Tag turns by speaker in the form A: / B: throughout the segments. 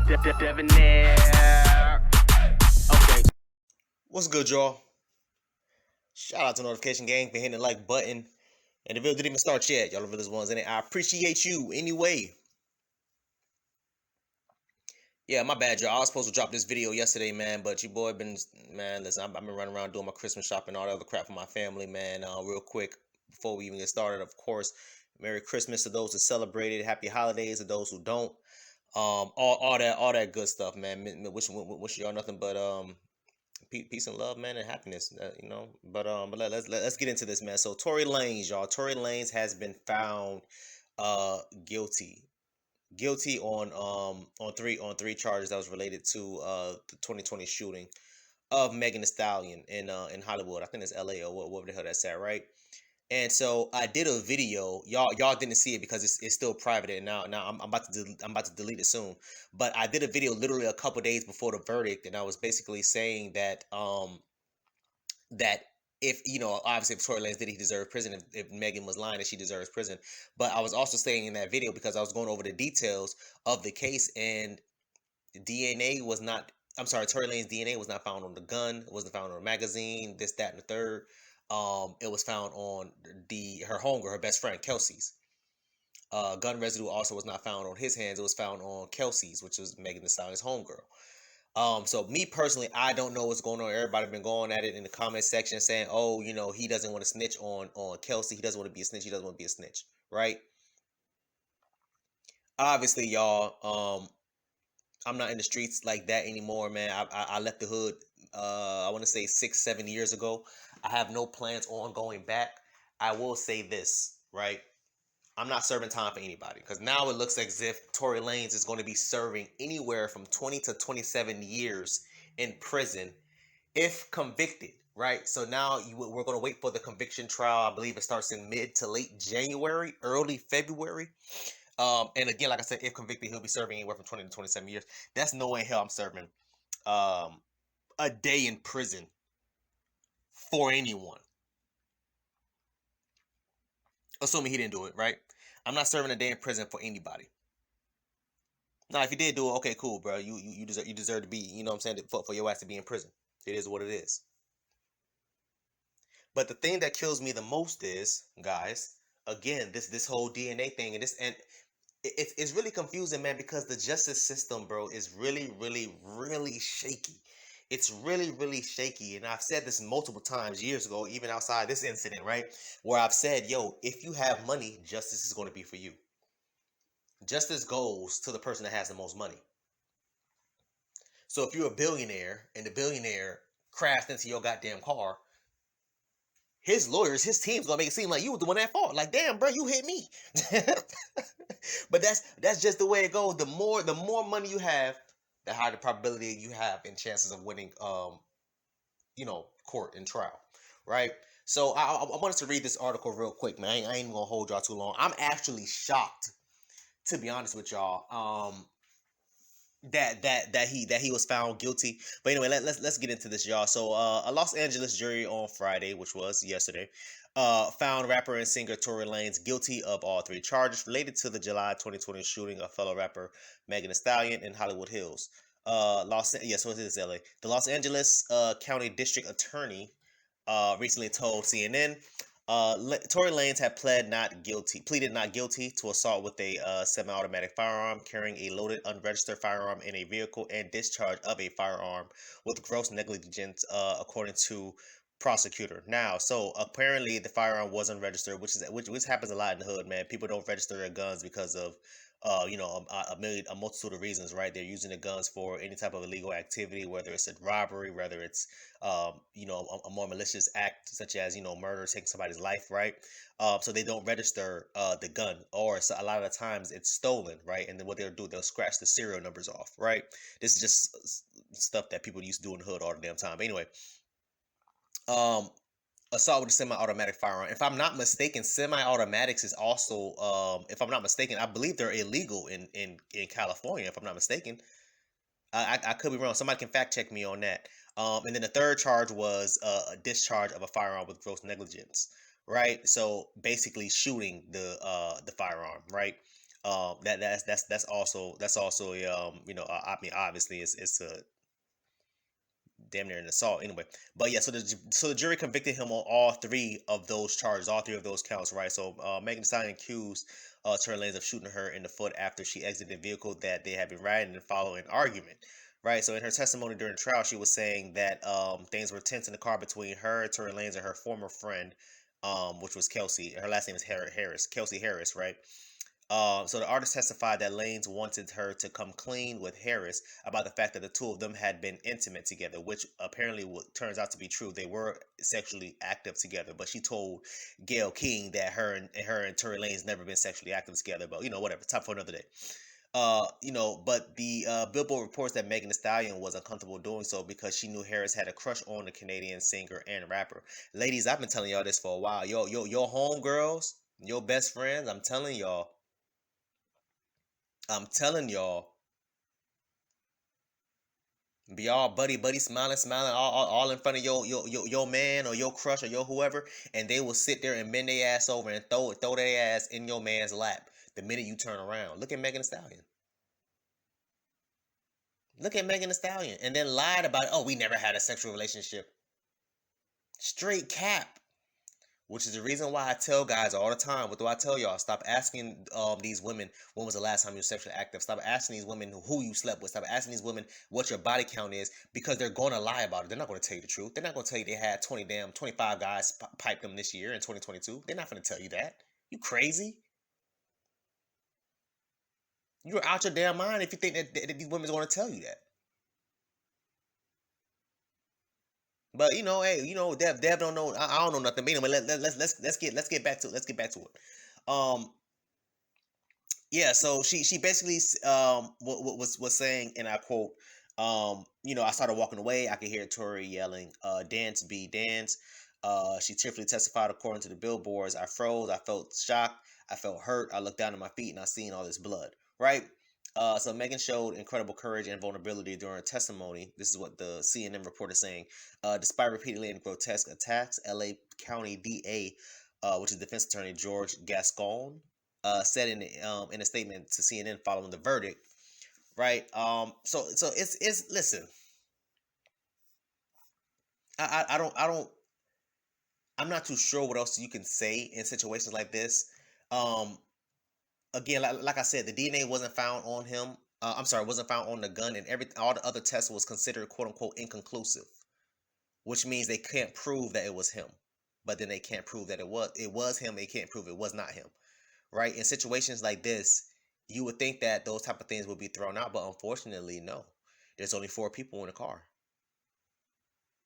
A: Okay.
B: What's good, y'all? Shout out to Notification Gang for hitting the like button. And the video didn't even start yet. Y'all are the realest ones in it. I appreciate you anyway. Yeah, my bad, y'all. I was supposed to drop this video yesterday, man, but your boy been, man, listen, I've been running around doing my Christmas shopping, all the other crap for my family, man. Real quick, before we even get started, of course, Merry Christmas to those who celebrate it. Happy holidays to those who don't. All that good stuff, man. Wish y'all nothing but peace and love, man, and happiness, but let's get into this, man. So Tory Lanez, y'all. Tory Lanez has been found guilty on three charges that was related to the 2020 shooting of Megan Thee Stallion in Hollywood. I think it's LA or whatever the hell that's at, right? And so I did a video. Y'all didn't see it because it's still private. And now I'm about to delete it soon. But I did a video literally a couple days before the verdict, and I was basically saying that that if obviously if Tory Lanez did, he deserved prison. If Megan was lying, that she deserves prison. But I was also saying in that video, because I was going over the details of the case, and DNA was not. I'm sorry, Tory Lanez's DNA was not found on the gun. It wasn't found on a magazine. This, that, and the third. It was found on her homegirl, her best friend, Kelsey's. Gun residue also was not found on his hands. It was found on Kelsey's, which was Megan Thee Stallion's homegirl. So me personally, I don't know what's going on. Everybody been going at it in the comment section saying, oh, he doesn't want to snitch on Kelsey. He doesn't want to be a snitch. He doesn't want to be a snitch, right? Obviously, y'all, I'm not in the streets like that anymore, man. I left the hood, I want to say 6-7 years ago. I have no plans on going back. I will say this, right? I'm not serving time for anybody, because now it looks as if Tory Lanez is going to be serving anywhere from 20 to 27 years in prison if convicted, right? So now we're going to wait for the conviction trial. I believe it starts in mid to late January, early February. And again, like I said, if convicted, he'll be serving anywhere from 20 to 27 years. That's no way in hell I'm serving a day in prison for anyone. Assuming he didn't do it, right? I'm not serving a day in prison for anybody. Now, if you did do it, okay, cool, bro. You deserve to be, you know what I'm saying, for your ass to be in prison. It is what it is. But the thing that kills me the most is, guys, again, this whole DNA thing, and it's really confusing, man, because the justice system, bro, is really, really, really shaky. It's really, really shaky. And I've said this multiple times years ago, even outside this incident, right? Where I've said, yo, if you have money, justice is going to be for you. Justice goes to the person that has the most money. So if you're a billionaire and the billionaire crashed into your goddamn car, his lawyers, his team's gonna make it seem like you were the one at fault. Like, damn, bro, you hit me. But that's just the way it goes. The more money you have, the higher the probability you have in chances of winning court and trial, right? So I wanted to read this article real quick, man. I ain't even gonna hold y'all too long. I'm actually shocked, to be honest with y'all, that he was found guilty. But anyway, let's get into this, y'all. So a Los Angeles jury on Friday, which was yesterday, found rapper and singer Tory Lanez guilty of all three charges related to the July 2020 shooting of fellow rapper Megan Thee Stallion in Hollywood Hills. So it is LA. The Los Angeles County District Attorney recently told CNN Tory Lanez had pleaded not guilty to assault with a semi-automatic firearm, carrying a loaded, unregistered firearm in a vehicle, and discharge of a firearm with gross negligence, according to prosecutor. Now, so apparently the firearm was unregistered, which happens a lot in the hood, man. People don't register their guns because of a multitude of reasons, right? They're using the guns for any type of illegal activity, whether it's a robbery, whether it's a more malicious act such as murder, taking somebody's life, right? So they don't register the gun, or so a lot of the times it's stolen, right? And then what they'll do, they'll scratch the serial numbers off, right? This is just stuff that people used to do in the hood all the damn time. But anyway, assault with a semi-automatic firearm. If I'm not mistaken, semi-automatics is also, if I'm not mistaken, I believe they're illegal in California. If I'm not mistaken, I could be wrong. Somebody can fact check me on that. And then the third charge was a discharge of a firearm with gross negligence, right? So basically shooting the firearm, right? That's also a I mean, obviously it's a damn near an assault anyway. But yeah, so the jury convicted him on all three of those charges, all three of those counts, right? So Megan Thee Stallion accused Tory Lanez of shooting her in the foot after she exited the vehicle that they had been riding and following an argument. Right, so in her testimony during the trial, she was saying that things were tense in the car between her, Tory Lanez, and her former friend, which was Kelsey. Her last name is Harris, Kelsey Harris, right? So the artist testified that Lanez wanted her to come clean with Harris about the fact that the two of them had been intimate together, which apparently turns out to be true. They were sexually active together, but she told Gayle King that her and Tory Lanez never been sexually active together. But whatever. Time for another day. But the Billboard reports that Megan Thee Stallion was uncomfortable doing so because she knew Harris had a crush on the Canadian singer and rapper. Ladies, I've been telling y'all this for a while. Your homegirls, your best friends, I'm telling y'all, be all buddy, smiling, all in front of your man or your crush or your whoever, and they will sit there and bend their ass over and throw their ass in your man's lap the minute you turn around. Look at Megan Thee Stallion. Look at Megan Thee Stallion, and then lied about it. Oh, we never had a sexual relationship. Straight cap. Which is the reason why I tell guys all the time, what do I tell y'all? Stop asking these women when was the last time you were sexually active. Stop asking these women who you slept with. Stop asking these women what your body count is, because they're going to lie about it. They're not going to tell you the truth. They're not going to tell you they had 25 guys pipe them this year in 2022. They're not going to tell you that. You crazy? You're out your damn mind if you think that these women's going to tell you that. But hey, Dev don't know. I don't know nothing. But anyway, let's get back to it. Um, yeah. So she basically was saying, and I quote, I started walking away. I could hear Tori yelling, "Dance, B, dance." She tearfully testified, according to the billboards, I froze. I felt shocked. I felt hurt. I looked down at my feet and I seen all this blood. Right. So Megan showed incredible courage and vulnerability during her testimony. This is what the CNN report is saying. Despite repeatedly and grotesque attacks, LA County DA, which is defense attorney George Gascon, said in a statement to CNN following the verdict. Right. So it's listen. I'm not too sure what else you can say in situations like this. Again, like I said, the DNA wasn't found on him. I'm sorry, wasn't found on the gun, and all the other tests was considered "quote unquote" inconclusive, which means they can't prove that it was him. But then they can't prove that it was him. They can't prove it was not him, right? In situations like this, you would think that those type of things would be thrown out, but unfortunately, no. There's only 4 people in the car.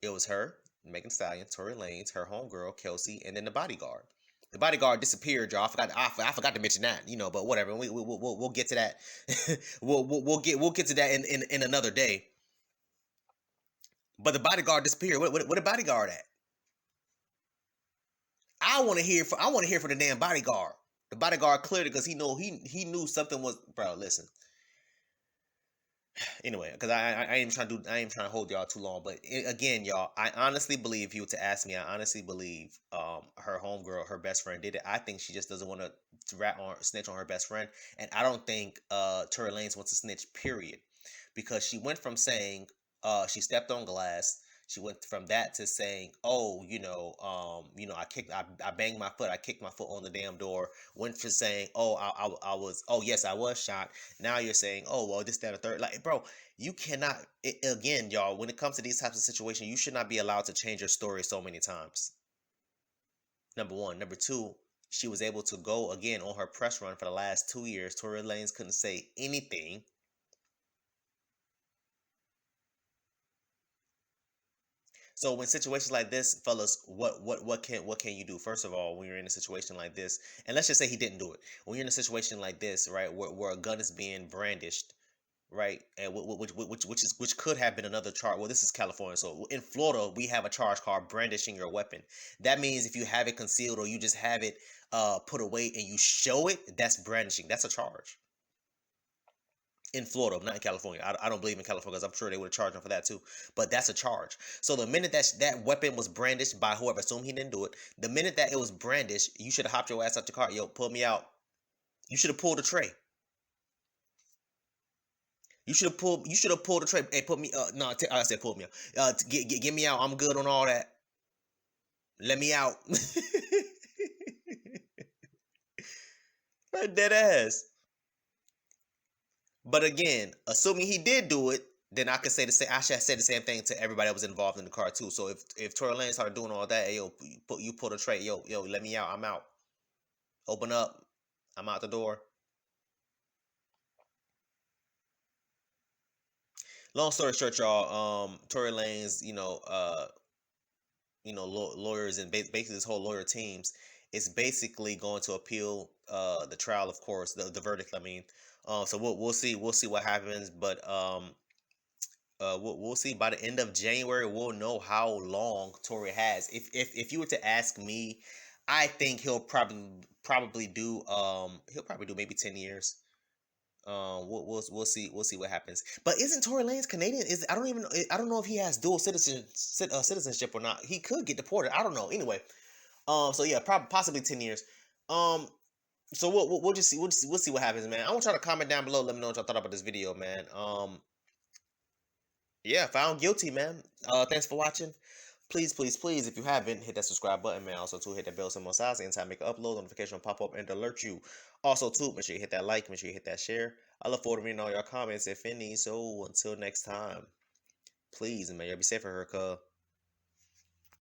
B: It was her, Megan Thee Stallion, Tory Lanez, her homegirl Kelsey, and then the bodyguard. The bodyguard disappeared, y'all. I forgot to mention that, but whatever. We'll get to that. we'll get to that in another day. But the bodyguard disappeared. Where the bodyguard at? I want to hear from the damn bodyguard. The bodyguard cleared it because he knew something was. Bro, listen. Anyway, because I ain't trying to hold y'all too long, but again, y'all, I honestly believe, if you were to ask me, I honestly believe her homegirl, her best friend, did it. I think she just doesn't want to snitch on her best friend, and I don't think Tory Lanez wants to snitch, period, because she went from saying she stepped on glass. She went from that to saying, "Oh, I banged my foot. I kicked my foot on the damn door." Went from saying, "Oh, I was. Oh, yes, I was shot." Now you're saying, "Oh, well, this, that, or third." Like, bro, you cannot. Again, y'all, when it comes to these types of situations, you should not be allowed to change your story so many times. Number one. Number two, she was able to go again on her press run for the last 2 years. Tory Lanez couldn't say anything. So when situations like this, fellas, what can you do? First of all, when you're in a situation like this, and let's just say he didn't do it. When you're in a situation like this, right, where a gun is being brandished, right, and which could have been another charge. Well, this is California, so in Florida we have a charge called brandishing your weapon. That means if you have it concealed or you just have it put away and you show it, that's brandishing. That's a charge. In Florida, not in California. I don't believe in California, because I'm sure they would have charged him for that too. But that's a charge. So the minute that weapon was brandished by whoever, assume he didn't do it, the minute that it was brandished, you should have hopped your ass out your car. Yo, pull me out. You should have pulled the tray. You should have pulled. You should have pulled the trade. Hey, put me. No, I said pull me out. Get me out. I'm good on all that. Let me out. Like dead ass. But again, assuming he did do it, then I could say the same. I should have said the same thing to everybody that was involved in the car too. So if Tory Lane started doing all that, hey, yo, you pull the trade. Yo, let me out. I'm out. Open up. I'm out the door. Long story short, y'all. Tory Lane's, lawyers and basically this whole lawyer teams is basically going to appeal the trial, of course, the verdict. I mean, so we'll see what happens, but we'll see by the end of January. We'll know how long Tory has. If you were to ask me, I think he'll probably do maybe 10 years. We'll see what happens. But isn't Tory Lanez Canadian? I don't know if he has dual citizenship or not. He could get deported. I don't know. Anyway, so yeah, probably possibly 10 years. Um, so we'll just see we'll see what happens, man. I want y'all to comment down below. Let me know what y'all thought about this video, man. Yeah, found guilty, man. Thanks for watching. Please, please, please, if you haven't, hit that subscribe button, man. Also, too, hit that bell symbol on size. Anytime I make an upload, notification will pop up and alert you. Also, too, make sure you hit that like, make sure you hit that share. I look forward to reading all your comments, if any. So, until next time, please, man, y'all be safe for her, cuz.